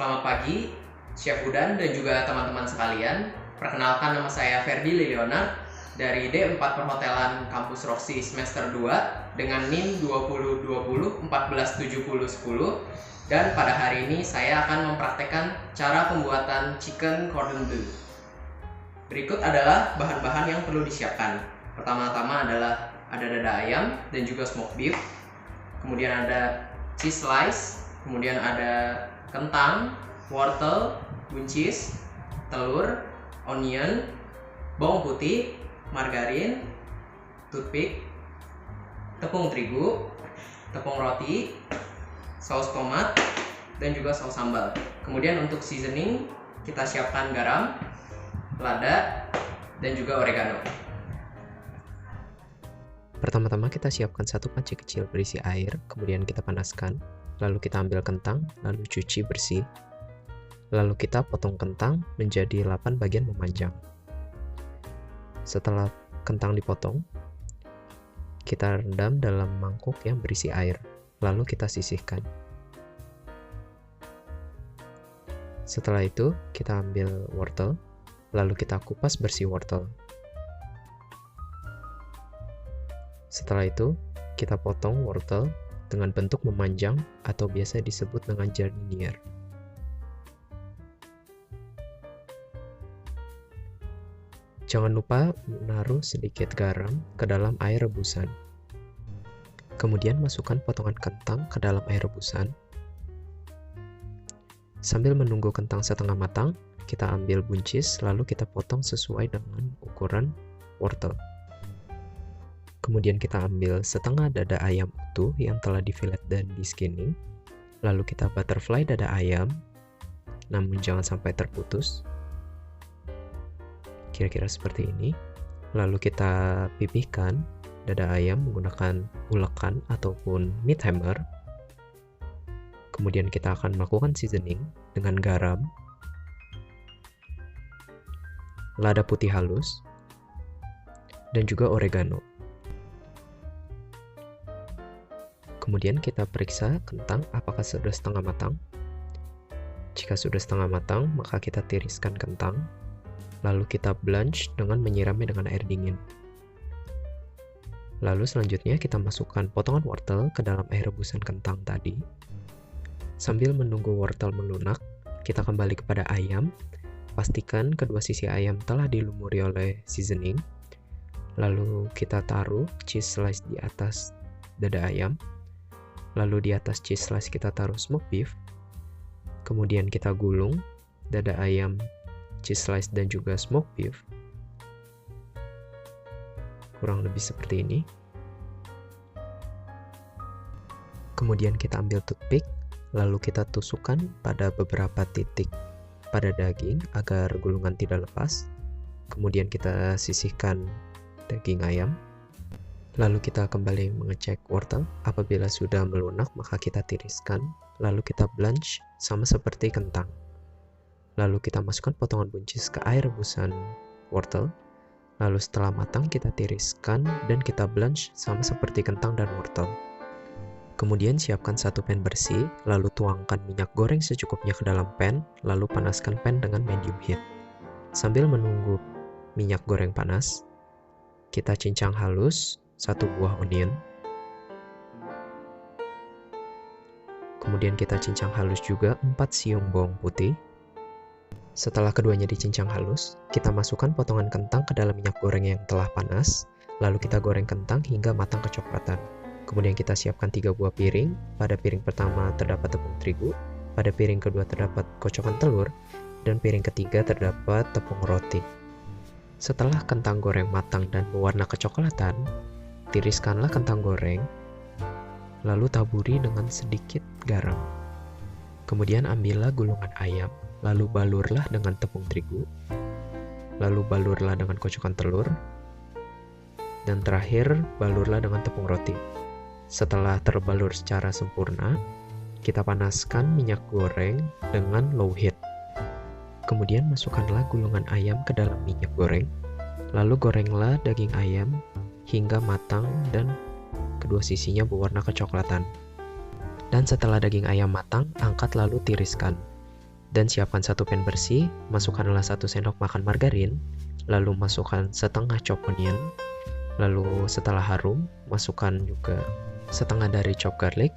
Selamat pagi, Chef Udan dan juga teman-teman sekalian. Perkenalkan, nama saya Ferdi Liliona dari D4 Perhotelan Kampus Roxy semester 2 dengan NIM 2020 147010. Dan pada hari ini saya akan mempraktekkan cara pembuatan chicken cordon bleu. Berikut adalah bahan-bahan yang perlu disiapkan. Pertama-tama adalah ada dada ayam dan juga smoked beef. Kemudian ada cheese slice, kemudian ada kentang, wortel, buncis, telur, onion, bawang putih, margarin, toothpick, tepung terigu, tepung roti, saus tomat, dan juga saus sambal. Kemudian untuk seasoning kita siapkan garam, lada, dan juga oregano. Pertama-tama kita siapkan satu panci kecil berisi air, kemudian kita panaskan, lalu kita ambil kentang, lalu cuci bersih. Lalu kita potong kentang menjadi 8 bagian memanjang. Setelah kentang dipotong, kita rendam dalam mangkuk yang berisi air, lalu kita sisihkan. Setelah itu, kita ambil wortel, lalu kita kupas bersih wortel. Setelah itu, kita potong wortel dengan bentuk memanjang atau biasa disebut dengan jardinier. Jangan lupa menaruh sedikit garam ke dalam air rebusan. Kemudian masukkan potongan kentang ke dalam air rebusan. Sambil menunggu kentang setengah matang, kita ambil buncis lalu kita potong sesuai dengan ukuran wortel. Kemudian kita ambil setengah dada ayam utuh yang telah di-fillet dan di-skinning. Lalu kita butterfly dada ayam, namun jangan sampai terputus. Kira-kira seperti ini. Lalu kita pipihkan dada ayam menggunakan ulekan ataupun meat hammer. Kemudian kita akan melakukan seasoning dengan garam, lada putih halus, dan juga oregano. Kemudian kita periksa kentang apakah sudah setengah matang. Jika sudah setengah matang, maka kita tiriskan kentang. Lalu kita blanch dengan menyiramnya dengan air dingin. Lalu selanjutnya kita masukkan potongan wortel ke dalam air rebusan kentang tadi. Sambil menunggu wortel melunak, kita kembali kepada ayam. Pastikan kedua sisi ayam telah dilumuri oleh seasoning. Lalu kita taruh cheese slice di atas dada ayam. Lalu di atas cheese slice kita taruh smoked beef. Kemudian kita gulung dada ayam, cheese slice, dan juga smoked beef. Kurang lebih seperti ini. Kemudian kita ambil toothpick, lalu kita tusukkan pada beberapa titik pada daging agar gulungan tidak lepas. Kemudian kita sisihkan daging ayam. Lalu kita kembali mengecek wortel. Apabila sudah melunak, maka kita tiriskan. Lalu kita blanch sama seperti kentang. Lalu kita masukkan potongan buncis ke air rebusan wortel. Lalu setelah matang, kita tiriskan dan kita blanch sama seperti kentang dan wortel. Kemudian siapkan satu pan bersih, lalu tuangkan minyak goreng secukupnya ke dalam pan, lalu panaskan pan dengan medium heat. Sambil menunggu minyak goreng panas, kita cincang halus 1 buah onion. Kemudian kita cincang halus juga 4 siung bawang putih. Setelah keduanya dicincang halus, kita masukkan potongan kentang ke dalam minyak goreng yang telah panas. Lalu kita goreng kentang hingga matang kecoklatan. Kemudian kita siapkan 3 buah piring. Pada piring pertama terdapat tepung terigu, pada piring kedua terdapat kocokan telur, dan piring ketiga terdapat tepung roti. Setelah kentang goreng matang dan berwarna kecoklatan, tiriskanlah kentang goreng, lalu taburi dengan sedikit garam. Kemudian ambillah gulungan ayam, lalu balurlah dengan tepung terigu, lalu balurlah dengan kocokan telur, dan terakhir balurlah dengan tepung roti. Setelah terbalur secara sempurna, kita panaskan minyak goreng dengan low heat. Kemudian masukkanlah gulungan ayam ke dalam minyak goreng, lalu gorenglah daging ayam hingga matang dan kedua sisinya berwarna kecoklatan. Dan setelah daging ayam matang, angkat lalu tiriskan. Dan siapkan satu pan bersih, masukkanlah 1 sendok makan margarin, lalu masukkan setengah chop onion, lalu setelah harum, masukkan juga setengah dari chop garlic,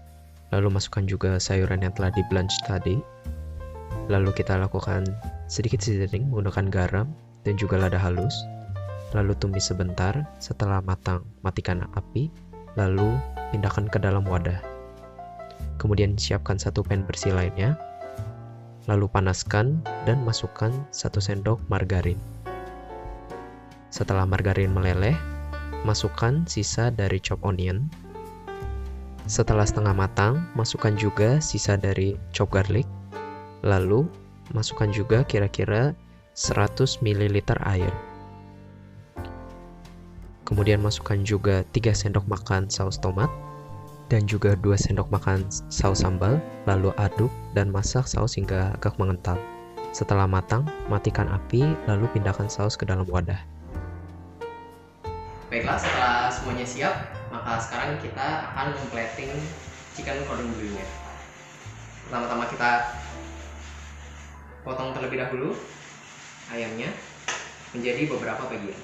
lalu masukkan juga sayuran yang telah di blanch tadi. Lalu kita lakukan sedikit seasoning menggunakan garam dan juga lada halus. Lalu tumis sebentar, setelah matang matikan api, lalu pindahkan ke dalam wadah. Kemudian siapkan satu pan bersih lainnya, lalu panaskan dan masukkan 1 sendok margarin. Setelah margarin meleleh, masukkan sisa dari chop onion. Setelah setengah matang, masukkan juga sisa dari chop garlic. Lalu, masukkan juga kira-kira 100 ml air. Kemudian masukkan juga 3 sendok makan saus tomat dan juga 2 sendok makan saus sambal, lalu aduk dan masak saus hingga agak mengental. Setelah matang, matikan api, lalu pindahkan saus ke dalam wadah. Baiklah, setelah semuanya siap, maka sekarang kita akan memplating chicken cordon bleu-nya. Pertama-tama kita potong terlebih dahulu ayamnya menjadi beberapa bagian.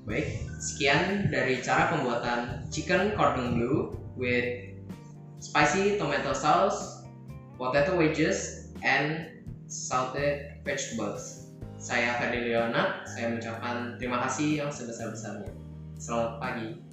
Baik, sekian dari cara pembuatan chicken cordon bleu with spicy tomato sauce, potato wedges, and salted vegetables. Saya Ferdi Leonard, saya mengucapkan terima kasih yang sebesar-besarnya. Selamat pagi.